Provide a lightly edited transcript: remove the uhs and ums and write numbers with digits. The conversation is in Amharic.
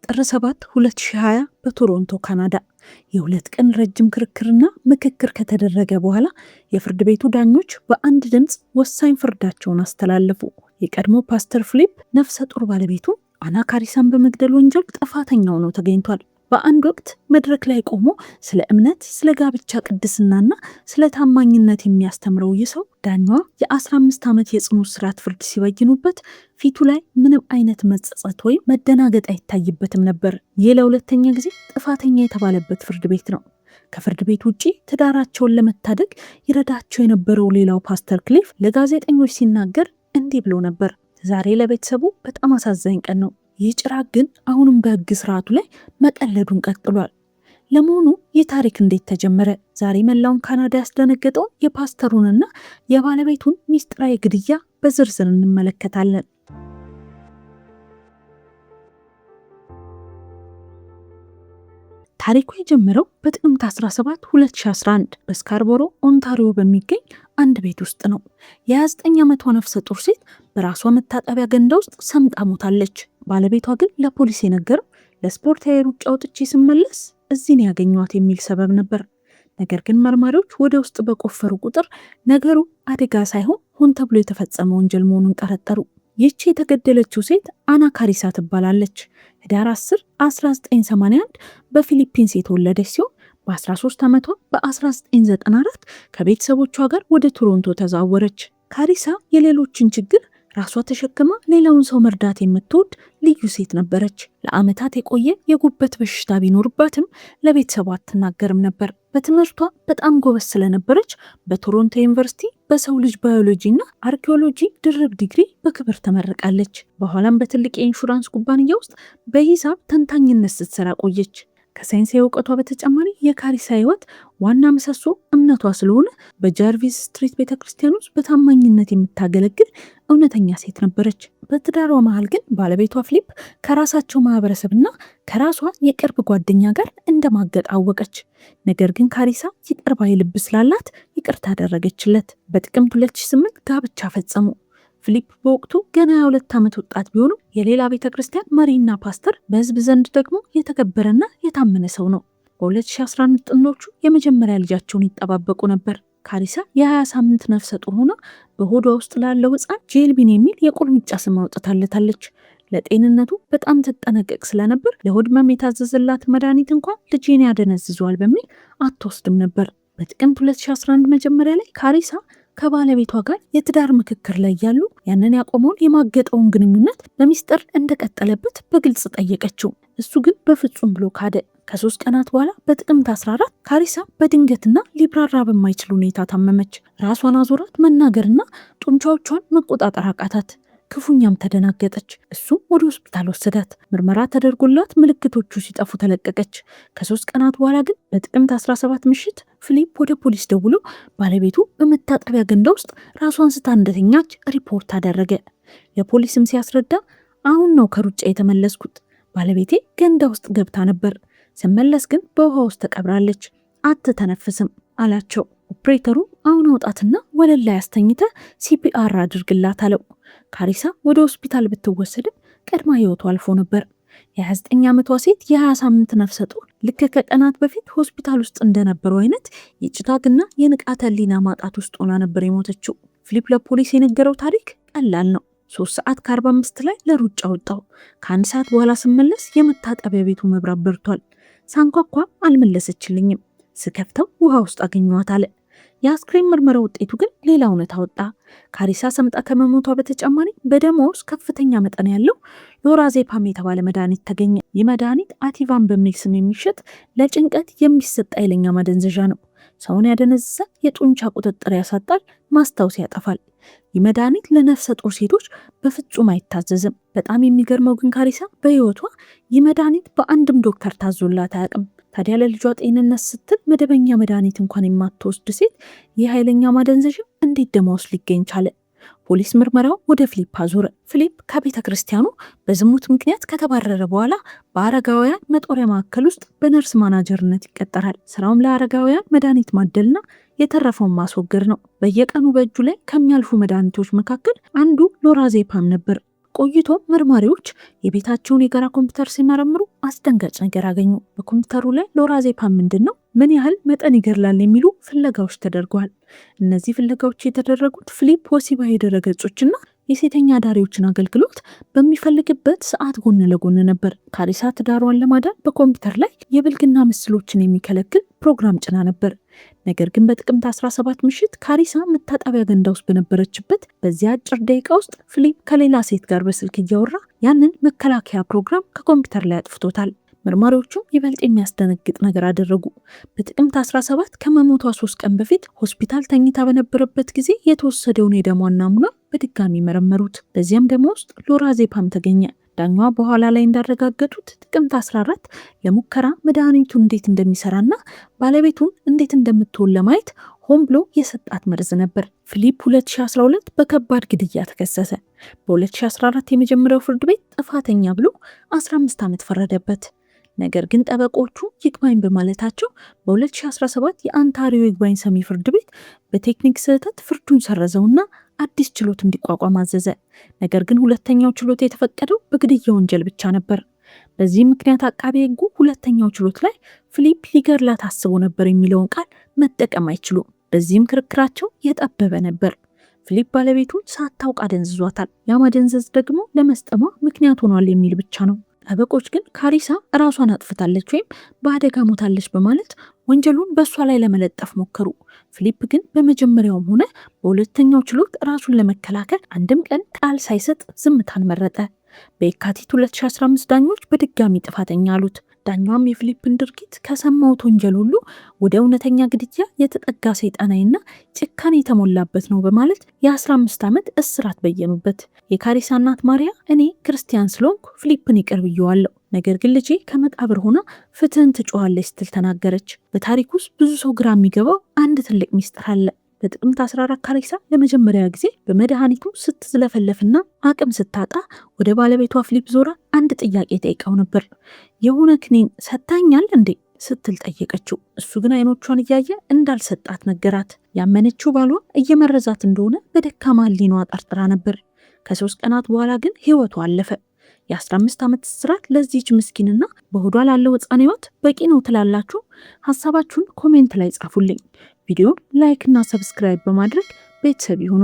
ጥር 7 2020 በቶሮንቶ ካናዳ የሁለት ቀን ረጅም ክርክርና ምክክር ከተደረገ በኋላ የፍርድ ቤቱ ዳኞች በአንድ ድምፅ ወሳኝ ፍርዳቸውን አስተላለፉ። የቀድሞ ፓስተር ፊሊፕ ነፍሰ ጡር ባለቤቱ አና ካሪሳን በመግደል ወንጀል ጥፋተኛ ሆኖ ተገኝቷል። በአንድ ወቅት መድረክ ላይ ቆሞ ስለ እምነት፣ ስለ ጋብቻ ቅድስናና ስለ ታማኝነት የሚያስተምረው ይህ ሰው ዳኛዋ የ15 ዓመት የጽኑ እስራት ፍርድ ሲበይኑበት ፊቱ ላይ ምንም አይነት መጸጸት ወይም መደናገጥ አይታይበትም ነበር። ይህ ለሁለተኛ ጊዜ ጥፋተኛ የተባለበት ፍርድ ቤት ነው። ከፍርድ ቤት ውጪ ትዳራቸውን ለመታደግ ይረዳቸው የነበረው ሌላው ፓስተር ክሊፍ ለጋዜጠኞች ሲናገር እንዲህ ብሎ ነበር። ዛሬ ለቤተሰቡ በጣም አሳዛኝ ቀን ነው። ይህ ጭራቅ ግን አሁንም በሕግ ስርዓቱ ላይ መቀለዱን ቀጥሏል። ለመሆኑ ይህ ታሪክ እንዴት ተጀመረ? ዛሬ መላውን ካናዳ ያስደነገጠውን የፓስተሩንና የባለቤቱን ሚስጥራዊ ግድያ በዝርዝር እንመለከታለን። ታሪኩ የጀመረው በጥቅምት 17 2011 በስካርቦሮ ኦንታሪዮ በሚገኝ አንድ ቤት ውስጥ ነው። የ29 ዓመቷ ነፍሰ ጡር ሴት በራሷ መታጠቢያ ገንዳ ውስጥ ሰምጣ ሞታለች። ባለቤቷ ግን ለፖሊስ የነገረው ለስፖርታዊ ሩጫ ወጥቼ ስመለስ እዚህ ነው ያገኘኋት የሚል ሰበብ ነበር። ነገር ግን መርማሪዎች ወደ ውስጥ በቆፈሩ ቁጥር ነገሩ አደጋ ሳይሆን ሆን ተብሎ የተፈጸመ ወንጀል መሆኑን ጠረጠሩ። ይህች የተገደለችው ሴት አና ካሪሳ ትባላለች። ህዳር 10 1981 በፊሊፒንስ የተወለደች ሲሆን በ13 ዓመቷ በ1994 ከቤተሰቦቿ ጋር ወደ ቶሮንቶ ተዛወረች። ካሪሳ የሌሎችን ችግር ራሷ ተሸክማ ሌላውን ሰው መርዳት የምትወድ ልዩ ሴት ነበረች። ለዓመታት የቆየ የጉበት በሽታ ቢኖርባትም ለቤተሰቧ አትናገርም ነበር። በትምህርቷ በጣም ጎበዝ ስለነበረች በቶሮንቶ ዩኒቨርሲቲ በሰው ልጅ ባዮሎጂ እና አርኪኦሎጂ ድርብ ዲግሪ በክብር ተመርቃለች። በኋላም በትልቅ የኢንሹራንስ ኩባንያ ውስጥ በሂሳብ ተንታኝነት ስትሰራ ቆየች። ከሳይንሳዊ እውቀቷ በተጨማሪ የካሪሳ ህይወት ዋና ምሰሶ እምነቷ ስለሆነ በጃርቪስ ስትሪት ቤተክርስቲያን ውስጥ በታማኝነት የምታገለግል እውነተኛ ሴት ነበረች። በትዳሯ መሃል ግን ባለቤቷ ፊሊፕ ከራሳቸው ማህበረሰብና ከራሷ የቅርብ ጓደኛ ጋር እንደማገጥ አወቀች። ነገር ግን ካሪሳ ይቅር ባይ ልብ ስላላት ይቅርታ አደረገችለት። በጥቅምት 2008 ጋብቻ ፈጸሙ። ፊሊፕ በወቅቱ ገና የ2 ዓመት ወጣት ቢሆኑም የሌላ ቤተክርስቲያን መሪና ፓስተር፣ በህዝብ ዘንድ ደግሞ የተከበረና የታመነ ሰው ነው። በ2011 ጥንዶቹ የመጀመሪያ ልጃቸውን ይጠባበቁ ነበር። ካሪሳ የ20 ሳምንት ነፍሰ ጡር ሆና በሆዷ ውስጥ ላለው ህፃን ጄልቢን የሚል የቁልምጫ ስም አውጥታለታለች። ለጤንነቱ በጣም ትጠነቀቅ ስለነበር ለሆድ ህመም የታዘዘላት መድኃኒት እንኳን ልጄን ያደነዝዟል በሚል አትወስድም ነበር። በጥቅምት 2011 መጀመሪያ ላይ ካሪሳ ከባለቤቷ ጋር የትዳር ምክክር ላይ ያሉ ያንን ያቆመውን የማገጠውን ግንኙነት በሚስጥር እንደቀጠለበት በግልጽ ጠየቀችው። እሱ ግን በፍጹም ብሎ ካደ። ከ3 ቀናት በኋላ በጥቅምት 14 ካሪሳ በድንገትና ሊብራራ በማይችል ሁኔታ ታመመች። ራሷን አዞራት፣ መናገርና ጡንቻዎቿን መቆጣጠር አቃታት። ክፉኛም ተደናገጠች። እሱም ወደ ሆስፒታል ወሰዳት። ምርመራ ተደርጎላት ምልክቶቹ ሲጠፉ ተለቀቀች። ከ3 ቀናት በኋላ ግን በጥቅምት 17 ምሽት ፊሊፕ ወደ ፖሊስ ደውሎ ባለቤቱ በመታጠቢያ ገንዳ ውስጥ ራሷን ስታ እንደተኛች ሪፖርት አደረገ። ለፖሊስም ሲያስረዳ አሁን ነው ከሩጫ የተመለስኩት፣ ባለቤቴ ገንዳ ውስጥ ገብታ ነበር፣ ስመለስ ግን በውሃ ውስጥ ተቀብራለች፣ አትተነፍስም አላቸው። ኦፕሬተሩ አሁን አውጣትና ወለል ላይ አስተኝተ ሲፒአር አድርግላት አለው። ካሪሳ ወደ ሆስፒታል ብትወሰድም ቀድማ ህይወቱ አልፎ ነበር። የ29 ዓመቷ ሴት የ20 ሳምንት ነፍሰ ጡር ልክ ከቀናት በፊት ሆስፒታል ውስጥ እንደነበረው አይነት የጭጋግና የንቃተ ህሊና ማጣት ውስጥ ሆና ነበር የሞተችው። ፊሊፕ ለፖሊስ የነገረው ታሪክ ቀላል ነው። 3 ሰዓት ከ45 ላይ ለሩጫ ወጣው። ከ1 ሰዓት በኋላ ስመለስ የመታጠቢያ ቤቱ መብራት በርቷል። ሳንኳኳ አልመለሰችልኝም። ስከፍተው ውሃ ውስጥ አገኘኋት አለ። የአስክሬን ምርመራ ውጤቱ ግን ሌላ እውነት አወጣ። ካሪሳ ሰምጣ ከመሞቷ በተጨማሪ በደሟ ውስጥ ከፍተኛ መጠን ያለው ሎራዜፓም የተባለ መድኃኒት ተገኘ። ይህ መድኃኒት አቲቫን በሚል ስም የሚሸጥ ለጭንቀት የሚሰጥ ኃይለኛ ማደንዘዣ ነው። ሰውን ያደነዝዛል፣ የጡንቻ ቁጥጥር ያሳጣል፣ ማስታወስ ያጠፋል። ይህ መድኃኒት ለነፍሰ ጡር ሴቶች በፍጹም አይታዘዝም። በጣም የሚገርመው ግን ካሪሳ በህይወቷ ይህ መድኃኒት በአንድም ዶክተር ታዞላት አያውቅም። ታዲያ ለልጇ ጤንነት ስትል መደበኛ መድኃኒት እንኳን የማትወስድ ሴት ይህ ኃይለኛ ማደንዘዣ እንዴት ደሟ ውስጥ ሊገኝ ቻለ? ፖሊስ ምርመራው ወደ ፊሊፕ አዞረ። ፊሊፕ ከቤተ ክርስቲያኑ በዝሙት ምክንያት ከተባረረ በኋላ በአረጋውያን መጦሪያ ማዕከል ውስጥ በነርስ ማናጀርነት ይቀጠራል። ስራውም ለአረጋውያን መድኃኒት ማደልና የተረፈውን ማስወገድ ነው። በየቀኑ በእጁ ላይ ከሚያልፉ መድኃኒቶች መካከል አንዱ ሎራዜፓም ነበር። ቆይቶ መርማሪዎች የቤታቸውን የጋራ ኮምፒውተር ሲመረምሩ አስደንጋጭ ነገር አገኙ። በኮምፒውተሩ ላይ ሎራዜፓም ምንድነው፣ ምን ያህል መጠን ይገድላል የሚሉ ፍለጋዎች ተደርገዋል። እነዚህ ፍለጋዎች የተደረጉት ፊሊፕ ወሲባዊ ድረገጾችና የሴተኛ አዳሪዎችን አገልግሎት በሚፈልግበት ሰዓት ጎን ለጎን ነበር። ካሪሳ ትዳሯን ለማዳን በኮምፒውተር ላይ የብልግና ምስሎችን የሚከለክል ፕሮግራም ጭና ነበር። ነገር ግን በጥቅምት 17 ምሽት ካሪሳ መታጠቢያ ገንዳ ውስጥ በነበረችበት በዚያ አጭር ደቂቃ ውስጥ ፊሊፕ ከሌላ ሴት ጋር በስልክ እያወራ ያንን መከላከያ ፕሮግራም ከኮምፒውተር ላይ አጥፍቶታል። መርማሪዎቹም ይበልጥ የሚያስደነግጥ ነገር አደረጉ። በጥቅምት 17 ከመሞቷ 3 ቀን በፊት ሆስፒታል ተኝታ በነበረበት ጊዜ የተወሰደውን የደሟን ናሙና በድጋሚ መረመሩት። በዚያም ደም ውስጥ ሎራዜፓም ተገኘ። ዳኛዋ በኋላ ላይ እንዳረጋገጡት ጥቅምት 14 ለሙከራ መድኃኒቱ እንዴት እንደሚሰራና ባለቤቱን እንዴት እንደምትሆን ለማየት ሆን ብሎ የሰጣት መርዝ ነበር። ፊሊፕ 2012 በከባድ ግድያ ተከሰሰ። በ2014 የመጀመሪያው ፍርድ ቤት ጥፋተኛ ብሎ 15 ዓመት ፈረደበት። ነገር ግን ጠበቆቹ ይግባኝ በማለታቸው በ2017 የኦንታሪዮ ይግባኝ ሰሚ ፍርድ ቤት በቴክኒክ ስህተት ፍርዱን ሰረዘውና አዲስ ችሎት እንዲቋቋም አዘዘ። ነገር ግን ሁለተኛው ችሎት የተፈቀደው በግድያ ወንጀል ብቻ ነበር። በዚህ ምክንያት አቃቤ ሕጉ ሁለተኛው ችሎት ላይ ፊሊፕ ሊገድላት አስቦ ነበር የሚለውን ቃል መጠቀም አይችሉም። በዚህም ክርክራቸው የጠበበ ነበር። ፊሊፕ ባለቤቱን ሳታውቅ አደንዝዟታል። ያ ማደንዘዝ ደግሞ ለመስጠሟ ምክንያት ሆኗል የሚል ብቻ ነው። ጠበቆች ግን ካሪሳ ራሷን አጥፍታለች ወይም በአደጋ ሞታለች በማለት ወንጀሉን በእሷ ላይ ለመለጠፍ ሞከሩ። ፊሊፕ ግን በመጀመሪያውም ሆነ በሁለተኛው ችሎት ራሱን ለመከላከል አንድም ቀን ቃል ሳይሰጥ ዝምታን መረጠ። በየካቲት 2015 ዳኞች በድጋሚ ጥፋተኛ አሉት። ዳኛዋም የፊሊፕን ድርጊት ከሰማሁት ወንጀል ሁሉ ወደ እውነተኛ ግድያ የተጠጋ ሰይጣናዊና ጭካኔ የተሞላበት ነው በማለት የ15 ዓመት እስራት በየኑበት። የካሪሳ እናት ማሪያ እኔ ክርስቲያን ስለሆንኩ ፊሊፕን ይቅር ብየዋለሁ፣ ነገር ግን ልጄ ከመቃብር ሆና ፍትህን ትጮኻለች ስትል ተናገረች። በታሪክ ውስጥ ብዙ ሰው ግራ የሚገባው አንድ ትልቅ ሚስጥር አለ። በጥቅምት 14 ካሪሳ ለመጀመሪያ ጊዜ በመድኃኒቱ ስትዝለፈለፍና አቅም ስታጣ ወደ ባለቤቷ ፊሊፕ ዞራ አንድ ጥያቄ ጠይቀው ነበር። የሆነ ክኒን ሰጥታኛል እንዴ ስትል ጠየቀችው። እሱ ግን አይኖቿን እያየ እንዳልሰጣት ነገራት። ያመነችው ባሏ እየመረዛት እንደሆነ በደካማ ሕሊናዋ ጠርጥራ ነበር። ከ3 ቀናት በኋላ ግን ህይወቷ አለፈ። የ15 ዓመት እስራት ለዚህች ምስኪንና በሆዷ ላለው ሕፃን ህይወት በቂ ነው ትላላችሁ? ሐሳባችሁን ኮሜንት ላይ ጻፉልኝ። ቪዲዮ ላይክ እና ሰብስክራይብ በማድረግ ቤተሰብ ይሁኑ።